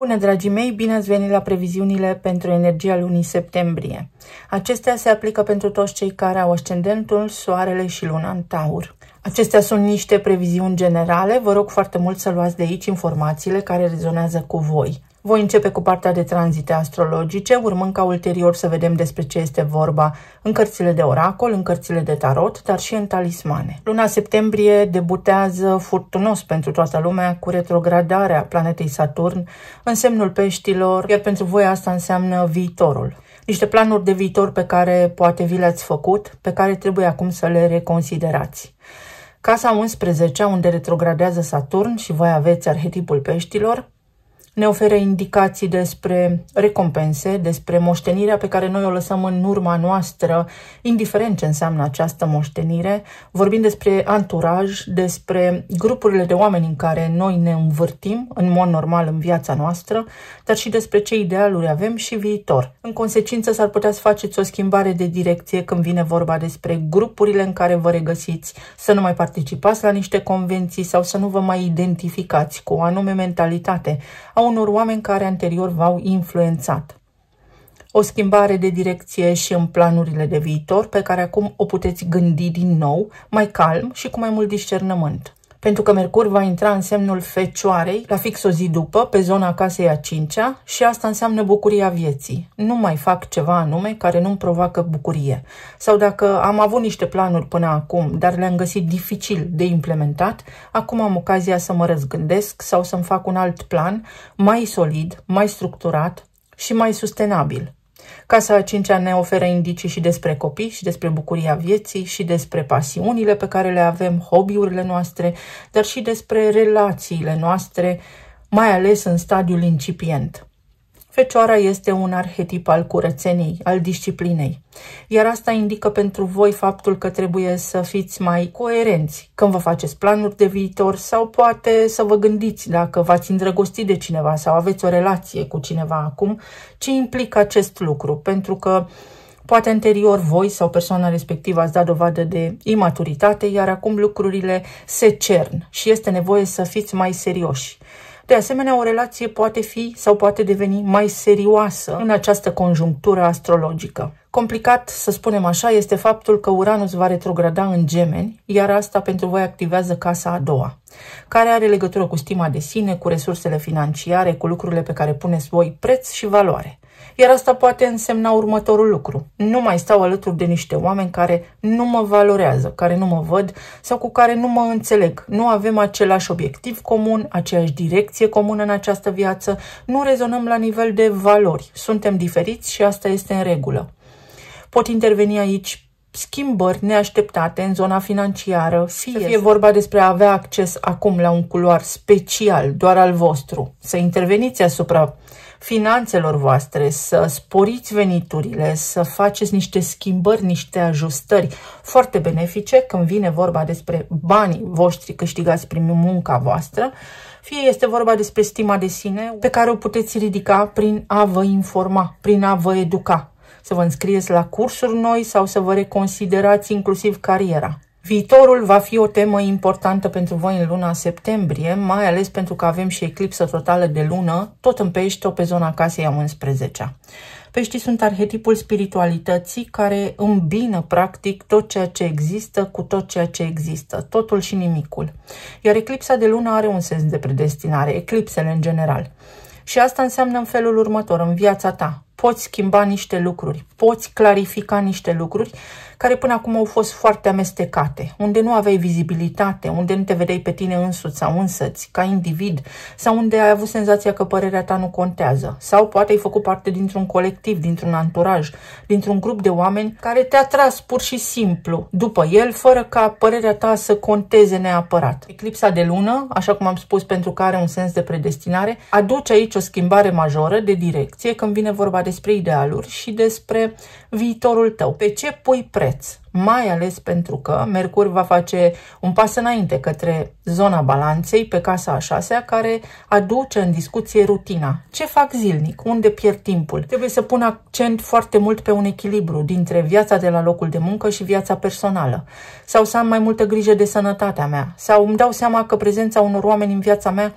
Bună, dragii mei! Bine ați venit la previziunile pentru energia lunii septembrie. Acestea se aplică pentru toți cei care au ascendentul, soarele și luna în Taur. Acestea sunt niște previziuni generale. Vă rog foarte mult să luați de aici informațiile care rezonează cu voi. Voi începe cu partea de tranzite astrologice, urmând ca ulterior să vedem despre ce este vorba în cărțile de oracol, în cărțile de tarot, dar și în talismane. Luna septembrie debutează furtunos pentru toată lumea cu retrogradarea planetei Saturn în semnul Peștilor, iar pentru voi asta înseamnă viitorul. Niște planuri de viitor pe care poate vi le-ați făcut, pe care trebuie acum să le reconsiderați. Casa 11, unde retrogradează Saturn și voi aveți arhetipul Peștilor, ne oferă indicații despre recompense, despre moștenirea pe care noi o lăsăm în urma noastră, indiferent ce înseamnă această moștenire. Vorbim despre anturaj, despre grupurile de oameni în care noi ne învârtim în mod normal în viața noastră, dar și despre ce idealuri avem și viitor. În consecință, s-ar putea să faceți o schimbare de direcție când vine vorba despre grupurile în care vă regăsiți, să nu mai participați la niște convenții sau să nu vă mai identificați cu o anume mentalitate a unor oameni care anterior v-au influențat. O schimbare de direcție și în planurile de viitor pe care acum o puteți gândi din nou, mai calm și cu mai mult discernământ. Pentru că Mercur va intra în semnul Fecioarei, la fix o zi după, pe zona casei a 5-a, și asta înseamnă bucuria vieții. Nu mai fac ceva anume care nu-mi provoacă bucurie. Sau dacă am avut niște planuri până acum, dar le-am găsit dificil de implementat, acum am ocazia să mă răzgândesc sau să-mi fac un alt plan mai solid, mai structurat și mai sustenabil. Casa a 5-a ne oferă indicii și despre copii, și despre bucuria vieții, și despre pasiunile pe care le avem, hobby-urile noastre, dar și despre relațiile noastre, mai ales în stadiul incipient. Fecioara este un arhetip al curățeniei, al disciplinei, iar asta indică pentru voi faptul că trebuie să fiți mai coerenți când vă faceți planuri de viitor sau poate să vă gândiți dacă v-ați îndrăgostit de cineva sau aveți o relație cu cineva acum, ce implică acest lucru, pentru că poate anterior voi sau persoana respectivă ați dat dovadă de imaturitate, iar acum lucrurile se cern și este nevoie să fiți mai serioși. De asemenea, o relație poate fi sau poate deveni mai serioasă în această conjunctură astrologică. Complicat, să spunem așa, este faptul că Uranus va retrograda în Gemeni, iar asta pentru voi activează casa a doua, care are legătură cu stima de sine, cu resursele financiare, cu lucrurile pe care puneți voi preț și valoare. Iar asta poate însemna următorul lucru. Nu mai stau alături de niște oameni care nu mă valorează, care nu mă văd sau cu care nu mă înțeleg. Nu avem același obiectiv comun, aceeași direcție comună în această viață, nu rezonăm la nivel de valori. Suntem diferiți și asta este în regulă. Pot interveni aici schimbări neașteptate în zona financiară, fie vorba despre a avea acces acum la un culoar special, doar al vostru, să interveniți asupra finanțelor voastre, să sporiți veniturile, să faceți niște schimbări, niște ajustări foarte benefice când vine vorba despre banii voștri câștigați prin munca voastră, fie este vorba despre stima de sine pe care o puteți ridica prin a vă informa, prin a vă educa, să vă înscrieți la cursuri noi sau să vă reconsiderați inclusiv cariera. Viitorul va fi o temă importantă pentru voi în luna septembrie, mai ales pentru că avem și eclipsă totală de lună, tot în Pește, pe zona casei a 11-a. Peștii sunt arhetipul spiritualității care îmbină practic tot ceea ce există cu tot ceea ce există, totul și nimicul. Iar eclipsa de lună are un sens de predestinare, eclipsele în general. Și asta înseamnă în felul următor, în viața ta poți schimba niște lucruri, poți clarifica niște lucruri care până acum au fost foarte amestecate, unde nu aveai vizibilitate, unde nu te vedeai pe tine însuți sau însăți, ca individ, sau unde ai avut senzația că părerea ta nu contează, sau poate ai făcut parte dintr-un colectiv, dintr-un anturaj, dintr-un grup de oameni care te-a tras pur și simplu după el, fără ca părerea ta să conteze neapărat. Eclipsa de lună, așa cum am spus, pentru că are un sens de predestinare, aduce aici o schimbare majoră de direcție când vine vorba despre idealuri și despre viitorul tău. Pe ce pui preț? Mai ales pentru că Mercur va face un pas înainte către zona balanței pe casa a 6-a, care aduce în discuție rutina. Ce fac zilnic? Unde pierd timpul? Trebuie să pun accent foarte mult pe un echilibru dintre viața de la locul de muncă și viața personală. Sau să am mai multă grijă de sănătatea mea. Sau îmi dau seama că prezența unor oameni în viața mea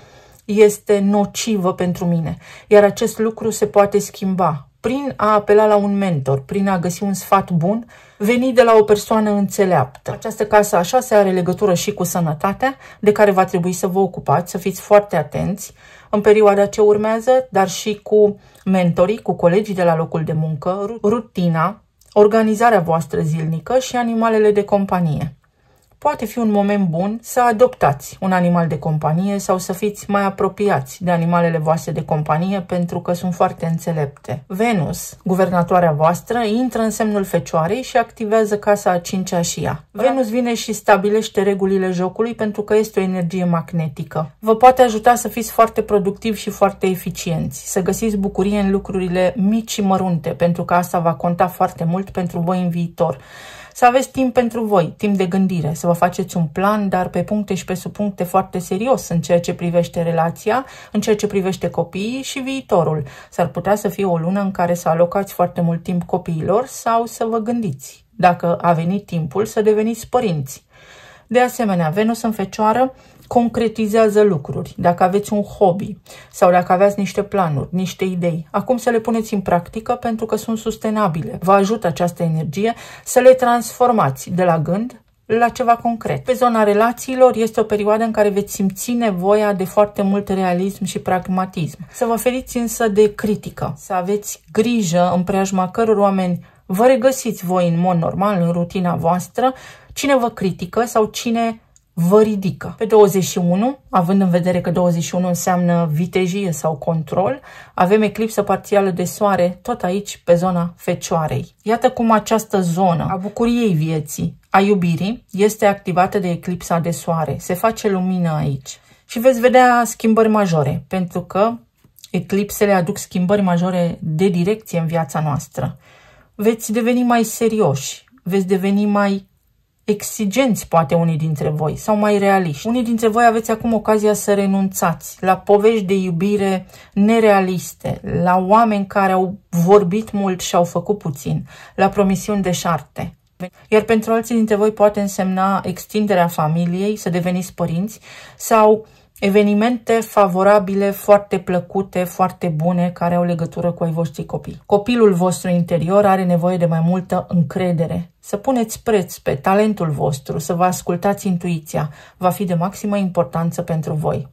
este nocivă pentru mine, iar acest lucru se poate schimba prin a apela la un mentor, prin a găsi un sfat bun, venit de la o persoană înțeleaptă. Această casă a 6 are legătură și cu sănătatea, de care va trebui să vă ocupați, să fiți foarte atenți în perioada ce urmează, dar și cu mentorii, cu colegii de la locul de muncă, rutina, organizarea voastră zilnică și animalele de companie. Poate fi un moment bun să adoptați un animal de companie sau să fiți mai apropiați de animalele voastre de companie pentru că sunt foarte înțelepte. Venus, guvernatoarea voastră, intră în semnul Fecioarei și activează casa a 5-a și ea. Venus vine și stabilește regulile jocului pentru că este o energie magnetică. Vă poate ajuta să fiți foarte productivi și foarte eficienți, să găsiți bucurie în lucrurile mici și mărunte, pentru că asta va conta foarte mult pentru voi în viitor. Să aveți timp pentru voi, timp de gândire, să vă faceți un plan, dar pe puncte și pe subpuncte foarte serios în ceea ce privește relația, în ceea ce privește copiii și viitorul. S-ar putea să fie o lună în care să alocați foarte mult timp copiilor sau să vă gândiți dacă a venit timpul să deveniți părinți. De asemenea, Venus în Fecioară concretizează lucruri. Dacă aveți un hobby sau dacă aveți niște planuri, niște idei, acum să le puneți în practică pentru că sunt sustenabile. Vă ajută această energie să le transformați de la gând la ceva concret. Pe zona relațiilor este o perioadă în care veți simți nevoia de foarte mult realism și pragmatism. Să vă feriți însă de critică, să aveți grijă în preajma căror oameni vă regăsiți voi în mod normal, în rutina voastră, cine vă critică sau cine vă ridică. Pe 21, având în vedere că 21 înseamnă vitejie sau control, avem eclipsă parțială de soare tot aici pe zona Fecioarei. Iată cum această zonă a bucuriei vieții, a iubirii, este activată de eclipsa de soare. Se face lumină aici. Și veți vedea schimbări majore, pentru că eclipsele aduc schimbări majore de direcție în viața noastră. Veți deveni mai serioși, veți deveni mai exigenți, poate unii dintre voi, sau mai realiști. Unii dintre voi aveți acum ocazia să renunțați la povești de iubire nerealiste, la oameni care au vorbit mult și au făcut puțin, la promisiuni deșarte. Iar pentru alții dintre voi poate însemna extinderea familiei, să deveniți părinți, sau evenimente favorabile, foarte plăcute, foarte bune, care au legătură cu ai voștri copii. Copilul vostru interior are nevoie de mai multă încredere. Să puneți preț pe talentul vostru, să vă ascultați intuiția, va fi de maximă importanță pentru voi.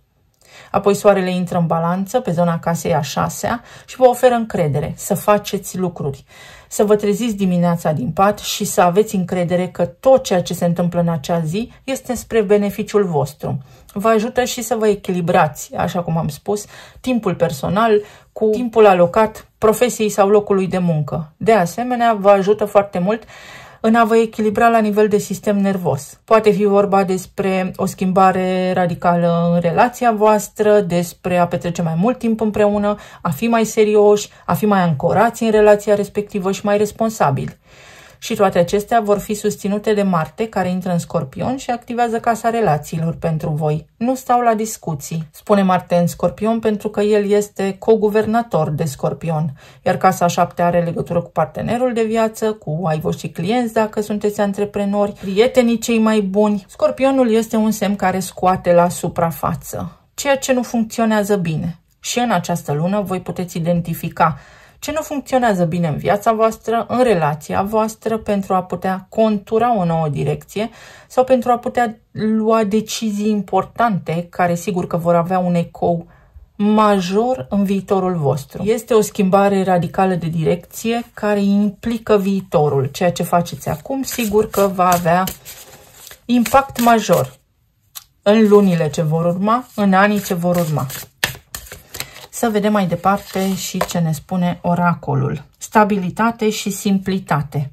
Apoi soarele intră în balanță pe zona casei a 6-a și vă oferă încredere, să faceți lucruri, să vă treziți dimineața din pat și să aveți încredere că tot ceea ce se întâmplă în acea zi este spre beneficiul vostru. Vă ajută și să vă echilibrați, așa cum am spus, timpul personal cu timpul alocat profesiei sau locului de muncă. De asemenea, vă ajută foarte mult în a vă echilibra la nivel de sistem nervos. Poate fi vorba despre o schimbare radicală în relația voastră, despre a petrece mai mult timp împreună, a fi mai serioși, a fi mai ancorați în relația respectivă și mai responsabili. Și toate acestea vor fi susținute de Marte, care intră în Scorpion și activează casa relațiilor pentru voi. Nu stau la discuții, spune Marte în Scorpion, pentru că el este coguvernator de Scorpion, iar casa a 7 are legătură cu partenerul de viață, cu ai voștri clienți dacă sunteți antreprenori, prietenii cei mai buni. Scorpionul este un semn care scoate la suprafață ceea ce nu funcționează bine. Și în această lună voi puteți identifica ce nu funcționează bine în viața voastră, în relația voastră, pentru a putea contura o nouă direcție sau pentru a putea lua decizii importante care sigur că vor avea un ecou major în viitorul vostru. Este o schimbare radicală de direcție care implică viitorul. Ceea ce faceți acum sigur că va avea impact major în lunile ce vor urma, în anii ce vor urma. Să vedem mai departe și ce ne spune oracolul. Stabilitate și simplitate.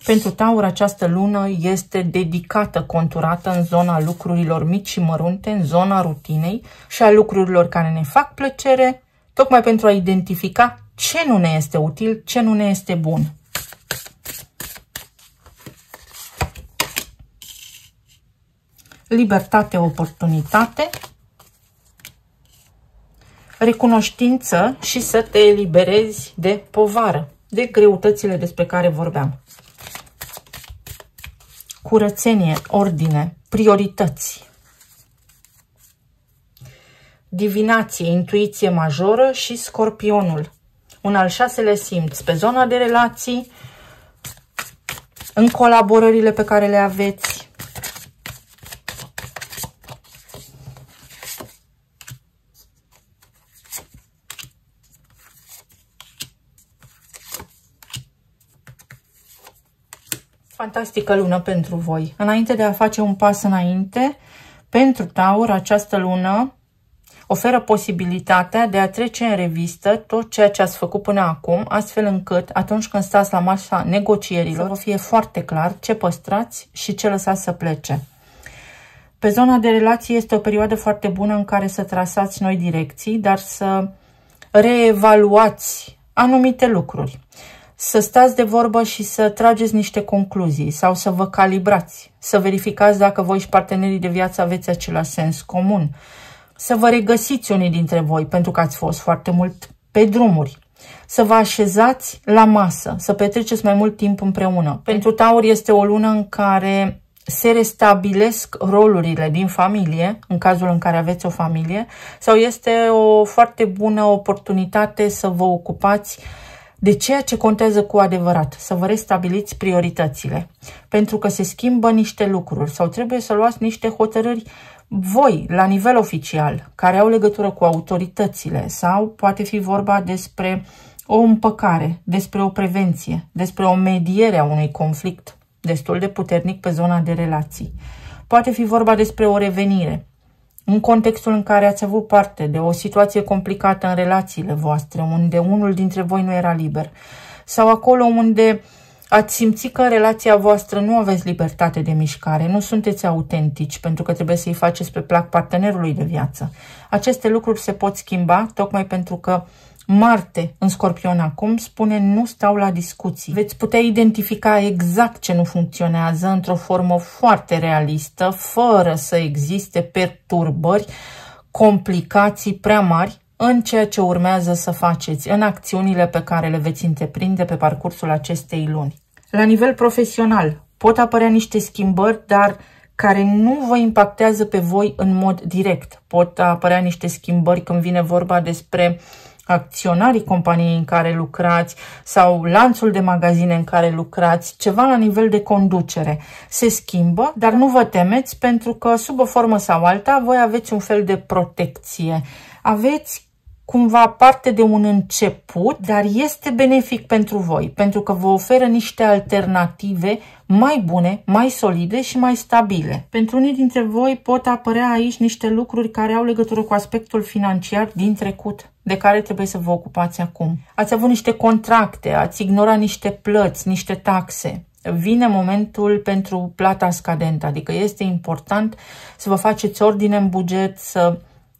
Pentru Taur, această lună este dedicată, conturată în zona lucrurilor mici și mărunte, în zona rutinei și a lucrurilor care ne fac plăcere, tocmai pentru a identifica ce nu ne este util, ce nu ne este bun. Libertate, oportunitate, recunoștință și să te eliberezi de povară, de greutățile despre care vorbeam. Curățenie, ordine, priorități. divinație, intuiție majoră și Scorpionul. Un al 6-lea simț pe zona de relații, în colaborările pe care le aveți. Fantastică lună pentru voi. Înainte de a face un pas înainte, pentru Taur, această lună oferă posibilitatea de a trece în revistă tot ceea ce ați făcut până acum, astfel încât atunci când stați la masa negocierilor, să vă fie foarte clar ce păstrați și ce lăsați să plece. Pe zona de relații este o perioadă foarte bună în care să trasați noi direcții, dar să reevaluați anumite lucruri. Să stați de vorbă și să trageți niște concluzii sau să vă calibrați, să verificați dacă voi și partenerii de viață aveți același sens comun, să vă regăsiți unii dintre voi pentru că ați fost foarte mult pe drumuri, să vă așezați la masă, să petreceți mai mult timp împreună. Pentru Taur este o lună în care se restabilesc rolurile din familie, în cazul în care aveți o familie, sau este o foarte bună oportunitate să vă ocupați de ceea ce contează cu adevărat, să vă restabiliți prioritățile, pentru că se schimbă niște lucruri sau trebuie să luați niște hotărâri voi, la nivel oficial, care au legătură cu autoritățile sau poate fi vorba despre o împăcare, despre o prevenție, despre o mediere a unui conflict destul de puternic pe zona de relații. Poate fi vorba despre o revenire, în contextul în care ați avut parte de o situație complicată în relațiile voastre, unde unul dintre voi nu era liber, sau acolo unde ați simțit că în relația voastră nu aveți libertate de mișcare, nu sunteți autentici pentru că trebuie să-i faceți pe plac partenerului de viață. Aceste lucruri se pot schimba tocmai pentru că Marte în Scorpion acum spune nu stau la discuții. Veți putea identifica exact ce nu funcționează într-o formă foarte realistă, fără să existe perturbări, complicații prea mari în ceea ce urmează să faceți, în acțiunile pe care le veți întreprinde pe parcursul acestei luni. La nivel profesional pot apărea niște schimbări, dar care nu vă impactează pe voi în mod direct. Pot apărea niște schimbări când vine vorba despre acționarii companiei în care lucrați sau lanțul de magazine în care lucrați, ceva la nivel de conducere. Se schimbă, dar nu vă temeți pentru că sub o formă sau alta voi aveți un fel de protecție. Aveți cumva parte de un început, dar este benefic pentru voi, pentru că vă oferă niște alternative mai bune, mai solide și mai stabile. Pentru unii dintre voi pot apărea aici niște lucruri care au legătură cu aspectul financiar din trecut, de care trebuie să vă ocupați acum. Ați avut niște contracte, ați ignorat niște plăți, niște taxe. Vine momentul pentru plata scadentă, adică este important să vă faceți ordine în buget, să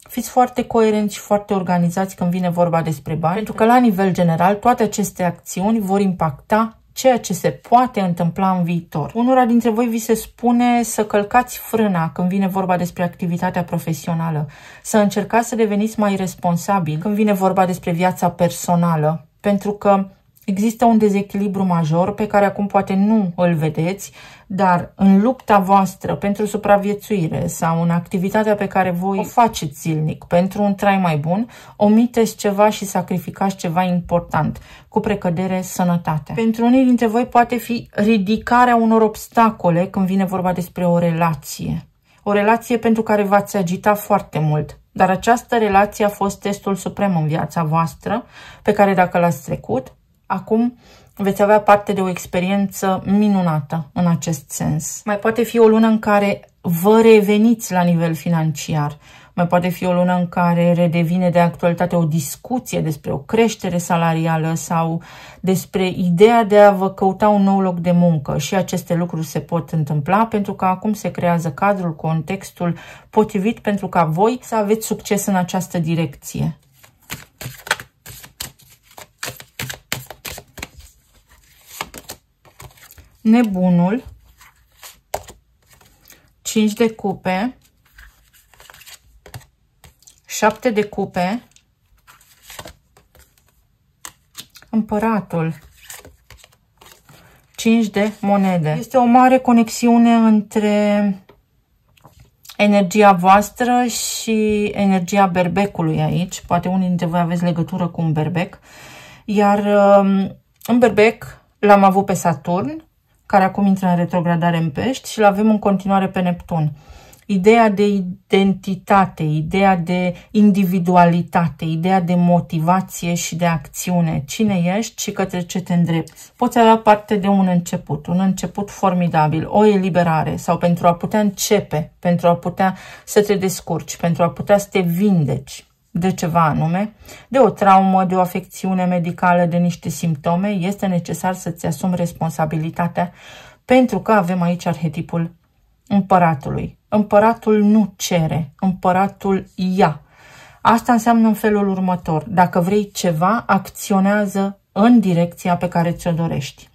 fiți foarte coerenți și foarte organizați când vine vorba despre bani, pentru că la nivel general toate aceste acțiuni vor impacta ceea ce se poate întâmpla în viitor. Unora dintre voi vi se spune să călcați frâna când vine vorba despre activitatea profesională, să încercați să deveniți mai responsabili când vine vorba despre viața personală, pentru că există un dezechilibru major pe care acum poate nu îl vedeți, dar în lupta voastră pentru supraviețuire sau în activitatea pe care voi o faceți zilnic pentru un trai mai bun, omiteți ceva și sacrificați ceva important, cu precădere sănătatea. Pentru unii dintre voi poate fi ridicarea unor obstacole când vine vorba despre o relație. O relație pentru care v-ați agitat foarte mult, dar această relație a fost testul suprem în viața voastră, pe care dacă l-ați trecut, acum veți avea parte de o experiență minunată în acest sens. Mai poate fi o lună în care vă reveniți la nivel financiar. Mai poate fi o lună în care redevine de actualitate o discuție despre o creștere salarială sau despre ideea de a vă căuta un nou loc de muncă. Și aceste lucruri se pot întâmpla pentru că acum se creează cadrul, contextul potrivit pentru ca voi să aveți succes în această direcție. Nebunul, 5 de cupe, 7 de cupe, Împăratul, 5 de monede. Este o mare conexiune între energia voastră și energia berbecului aici. Poate unii dintre voi aveți legătură cu un berbec. Iar în berbec l-am avut pe Saturn, care acum intră în retrogradare în Pești, și l-avem în continuare pe Neptun. Ideea de identitate, ideea de individualitate, ideea de motivație și de acțiune. Cine ești și către ce te îndrepți. Poți avea parte de un început formidabil, o eliberare, sau pentru a putea începe, pentru a putea să te descurci, pentru a putea să te vindeci de ceva anume, de o traumă, de o afecțiune medicală, de niște simptome, este necesar să-ți asumi responsabilitatea, pentru că avem aici arhetipul împăratului. Împăratul nu cere, împăratul ia. Asta înseamnă în felul următor: dacă vrei ceva, acționează în direcția pe care ți-o dorești.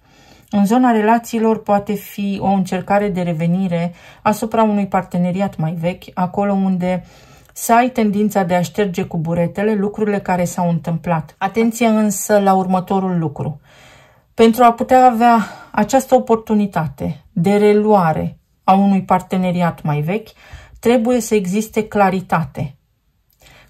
În zona relațiilor poate fi o încercare de revenire asupra unui parteneriat mai vechi, acolo unde să ai tendința de a șterge cu buretele lucrurile care s-au întâmplat. Atenție însă la următorul lucru. Pentru a putea avea această oportunitate de reluare a unui parteneriat mai vechi, trebuie să existe claritate.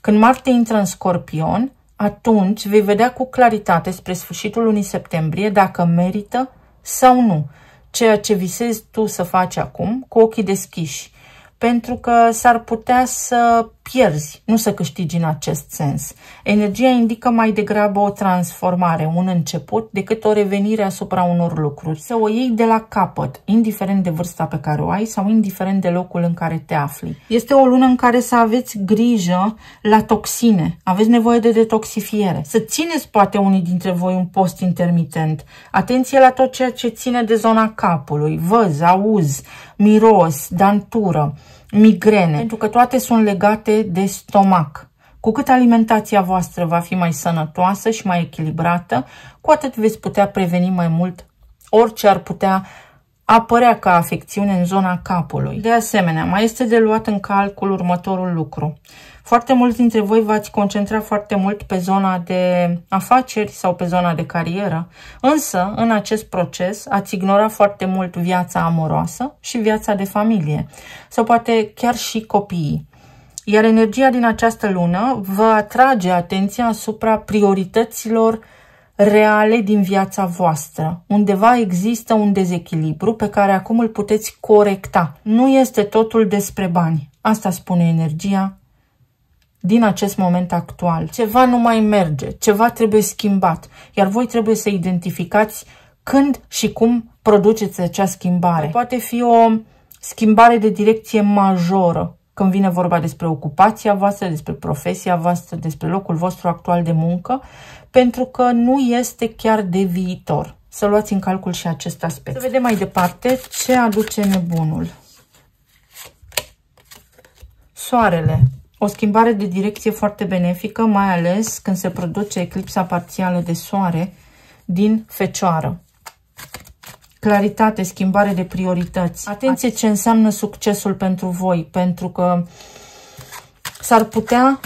Când Marte intră în Scorpion, atunci vei vedea cu claritate spre sfârșitul lunii septembrie dacă merită sau nu ceea ce visezi tu să faci acum cu ochii deschiși. Pentru că s-ar putea să pierzi, nu să câștigi în acest sens. Energia indică mai degrabă o transformare, un început, decât o revenire asupra unor lucruri. Să o iei de la capăt, indiferent de vârsta pe care o ai sau indiferent de locul în care te afli. Este o lună în care să aveți grijă la toxine. Aveți nevoie de detoxifiere. Să țineți poate unii dintre voi un post intermitent. Atenție la tot ceea ce ține de zona capului. Văz, auz, miros, dantură, migrene, pentru că toate sunt legate de stomac. Cu cât alimentația voastră va fi mai sănătoasă și mai echilibrată, cu atât veți putea preveni mai mult orice ar putea apărea ca afecțiune în zona capului. De asemenea, mai este de luat în calcul următorul lucru. Foarte mulți dintre voi v-ați concentrat foarte mult pe zona de afaceri sau pe zona de carieră, însă în acest proces ați ignorat foarte mult viața amoroasă și viața de familie, sau poate chiar și copiii. Iar energia din această lună vă atrage atenția asupra priorităților reale din viața voastră. Undeva există un dezechilibru pe care acum îl puteți corecta. Nu este totul despre bani. Asta spune energia din acest moment actual. Ceva nu mai merge, ceva trebuie schimbat, iar voi trebuie să identificați când și cum produceți acea schimbare. Poate fi o schimbare de direcție majoră, când vine vorba despre ocupația voastră, despre profesia voastră, despre locul vostru actual de muncă, pentru că nu este chiar de viitor. Să luați în calcul și acest aspect. Să vedem mai departe ce aduce nebunul. Soarele. O schimbare de direcție foarte benefică, mai ales când se produce eclipsa parțială de soare din Fecioară. Claritate, schimbare de priorități. Atenție ce înseamnă succesul pentru voi, pentru că s-ar putea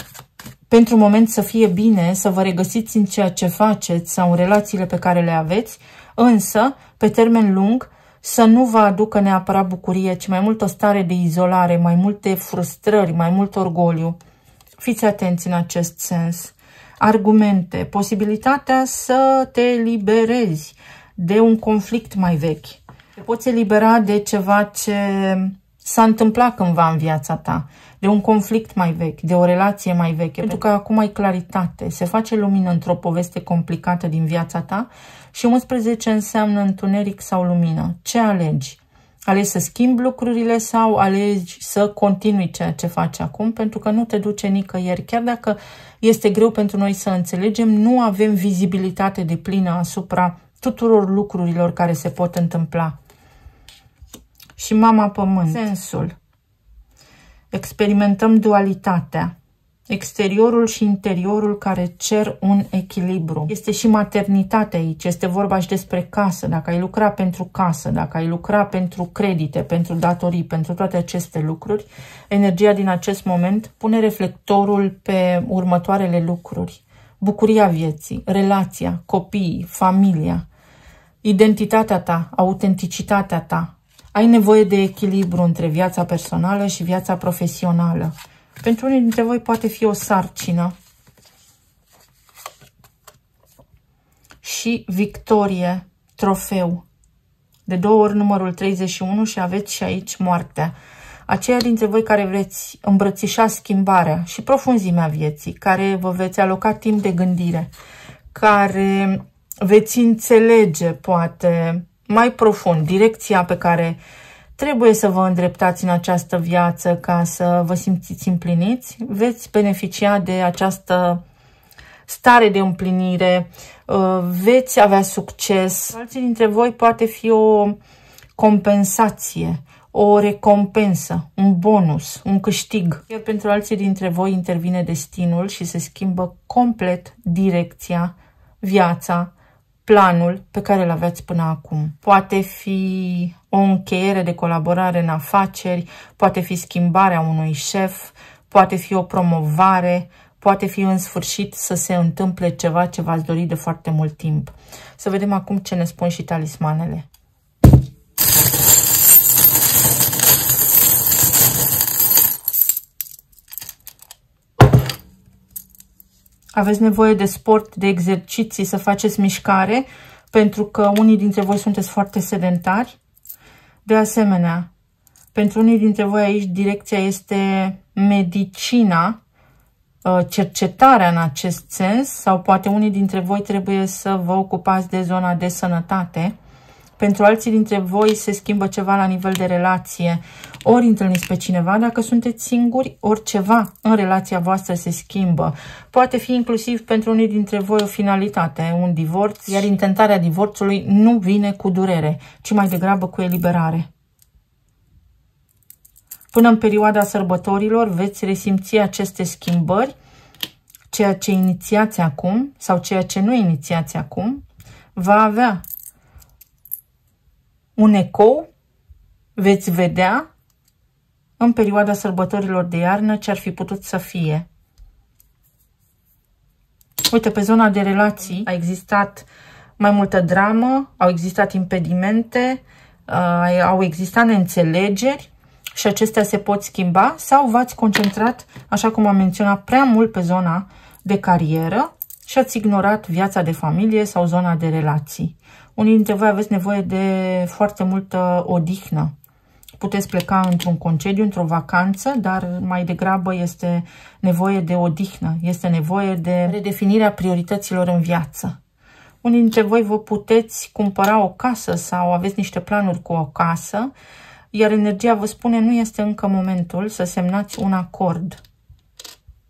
pentru moment să fie bine, să vă regăsiți în ceea ce faceți sau în relațiile pe care le aveți, însă, pe termen lung, să nu vă aducă neapărat bucurie, ci mai mult o stare de izolare, mai multe frustrări, mai mult orgoliu. Fiți atenți în acest sens. Argumente, posibilitatea să te eliberezi de un conflict mai vechi. Te poți elibera de ceva ce s-a întâmplat cândva în viața ta, de un conflict mai vechi, de o relație mai veche, pentru că acum ai claritate, se face lumină într-o poveste complicată din viața ta și 11 înseamnă întuneric sau lumină. Ce alegi? Alegi să schimbi lucrurile sau alegi să continui ceea ce faci acum, pentru că nu te duce nicăieri. Chiar dacă este greu pentru noi să înțelegem, nu avem vizibilitate deplină asupra tuturor lucrurilor care se pot întâmpla. Și Mama Pământ. Sensul. Experimentăm dualitatea. Exteriorul și interiorul care cer un echilibru. Este și maternitatea aici. Este vorba și despre casă. Dacă ai lucra pentru casă, dacă ai lucra pentru credite, pentru datorii, pentru toate aceste lucruri, energia din acest moment pune reflectorul pe următoarele lucruri. Bucuria vieții, relația, copiii, familia, identitatea ta, autenticitatea ta. Ai nevoie de echilibru între viața personală și viața profesională. Pentru unii dintre voi poate fi o sarcină. Și victorie, trofeu. De 2 ori numărul 31 și aveți și aici moartea. Aceia dintre voi care vreți îmbrățișa schimbarea și profunzimea vieții, care vă veți aloca timp de gândire, care veți înțelege, poate, mai profund direcția pe care trebuie să vă îndreptați în această viață ca să vă simțiți împliniți, veți beneficia de această stare de împlinire, veți avea succes. Alții dintre voi poate fi o compensație, o recompensă, un bonus, un câștig. Iar pentru alții dintre voi intervine destinul și se schimbă complet direcția, viața, planul pe care îl aveați până acum. Poate fi o încheiere de colaborare în afaceri, poate fi schimbarea unui șef, poate fi o promovare, poate fi în sfârșit să se întâmple ceva ce v-ați dorit de foarte mult timp. Să vedem acum ce ne spun și talismanele. Aveți nevoie de sport, de exerciții, să faceți mișcare, pentru că unii dintre voi sunteți foarte sedentari. De asemenea, pentru unii dintre voi aici direcția este medicina, cercetarea în acest sens, sau poate unii dintre voi trebuie să vă ocupați de zona de sănătate. Pentru alții dintre voi se schimbă ceva la nivel de relație, ori întâlniți pe cineva dacă sunteți singuri, ori ceva în relația voastră se schimbă. Poate fi inclusiv pentru unii dintre voi o finalitate, un divorț, iar intentarea divorțului nu vine cu durere, ci mai degrabă cu eliberare. Până în perioada sărbătorilor veți resimți aceste schimbări, ceea ce inițiați acum sau ceea ce nu inițiați acum va avea un ecou, veți vedea în perioada sărbătorilor de iarnă ce ar fi putut să fie. Uite, pe zona de relații a existat mai multă dramă, au existat impedimente, au existat neînțelegeri și acestea se pot schimba, sau v-ați concentrat, așa cum am menționat, prea mult pe zona de carieră și ați ignorat viața de familie sau zona de relații. Unii dintre voi aveți nevoie de foarte multă odihnă. Puteți pleca într-un concediu, într-o vacanță, dar mai degrabă este nevoie de odihnă. Este nevoie de redefinirea priorităților în viață. Unii dintre voi vă puteți cumpăra o casă sau aveți niște planuri cu o casă, iar energia vă spune nu este încă momentul să semnați un acord.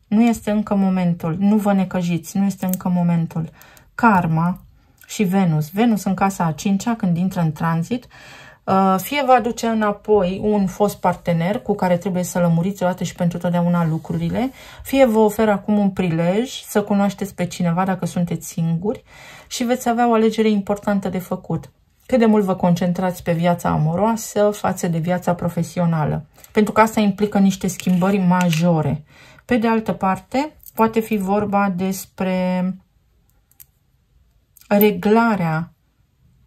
Nu este încă momentul. Nu vă necăjiți. Nu este încă momentul. Karma și Venus. Venus în casa a 5-a, când intră în tranzit, fie vă aduce înapoi un fost partener cu care trebuie să lămuriți odată și pentru totdeauna lucrurile, fie vă oferă acum un prilej să cunoașteți pe cineva dacă sunteți singuri și veți avea o alegere importantă de făcut. Cât de mult vă concentrați pe viața amoroasă față de viața profesională. Pentru că asta implică niște schimbări majore. Pe de altă parte, poate fi vorba despre reglarea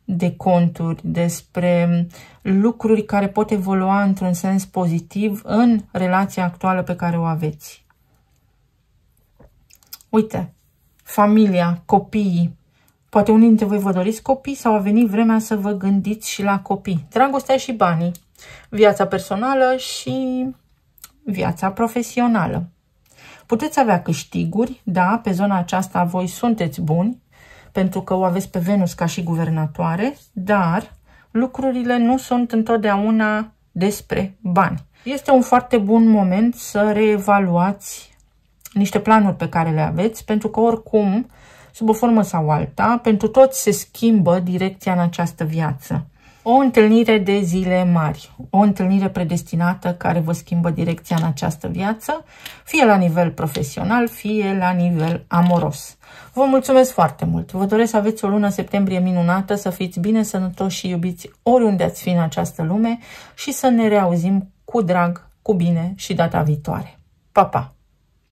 de conturi, despre lucruri care pot evolua într-un sens pozitiv în relația actuală pe care o aveți. Uite, familia, copiii. Poate unii dintre voi vă doriți copii sau a venit vremea să vă gândiți și la copii. Dragostea și banii, viața personală și viața profesională. Puteți avea câștiguri, da, pe zona aceasta voi sunteți buni, pentru că o aveți pe Venus ca și guvernatoare, dar lucrurile nu sunt întotdeauna despre bani. Este un foarte bun moment să reevaluați niște planuri pe care le aveți, pentru că oricum, sub o formă sau alta, pentru toți se schimbă direcția în această viață. O întâlnire de zile mari, o întâlnire predestinată care vă schimbă direcția în această viață, fie la nivel profesional, fie la nivel amoros. Vă mulțumesc foarte mult! Vă doresc să aveți o lună septembrie minunată, să fiți bine, sănătoși și iubiți oriunde ați fi în această lume și să ne reauzim cu drag, cu bine și data viitoare. Pa, pa!